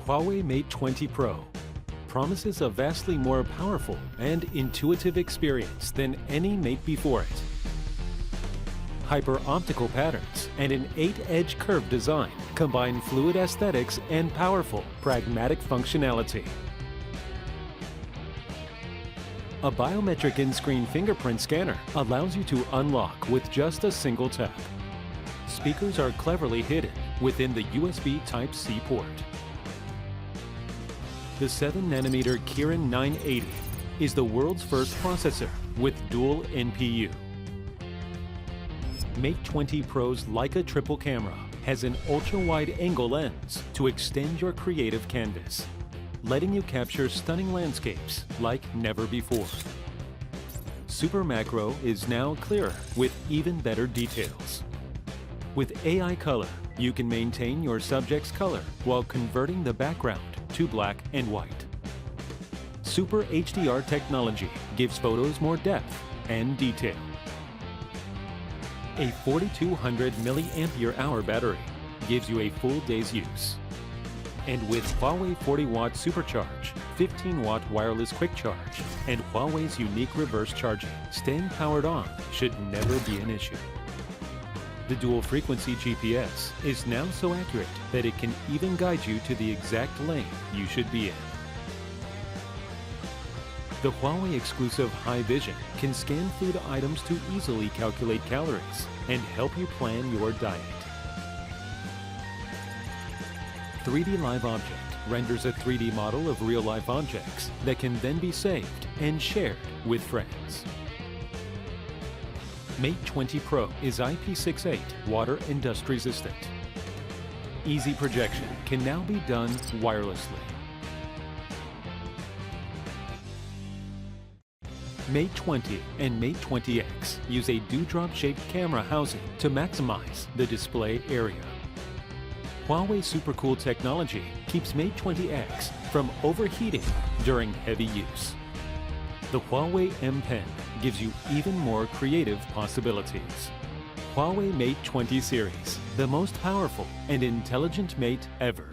HUAWEI Mate 20 Pro promises a vastly more powerful and intuitive experience than any Mate before it. Hyper-optical patterns and an 8-edge curved design combine fluid aesthetics and powerful, pragmatic functionality. A biometric in-screen fingerprint scanner allows you to unlock with just a single tap. Speakers are cleverly hidden within the USB Type-C port. The 7nm Kirin 980 is the world's first processor with Dual-NPU. Mate 20 Pro's Leica Triple Camera has an ultra-wide angle lens to extend your creative canvas, letting you capture stunning landscapes like never before. Super Macro is now clearer with even better details. With AI Color, you can maintain your subject's color while converting the background to black and white. Super HDR technology gives photos more depth and detail. A 4200 mAh battery gives you a full day's use. And with HUAWEI 40-watt SuperCharge, 15-watt wireless quick charge, and HUAWEI's unique reverse charging, staying powered on should never be an issue. The dual-frequency GPS is now so accurate that it can even guide you to the exact lane you should be in. The HUAWEI exclusive High Vision can scan food items to easily calculate calories and help you plan your diet. 3D Live Object renders a 3D model of real-life objects that can then be saved and shared with friends. Mate 20 Pro is IP68 water and dust resistant. Easy projection can now be done wirelessly. Mate 20 and Mate 20X use a dewdrop-shaped camera housing to maximize the display area. HUAWEI SuperCool technology keeps Mate 20X from overheating during heavy use. The HUAWEI M Pen gives you even more creative possibilities. HUAWEI Mate 20 series, the most powerful and intelligent Mate ever.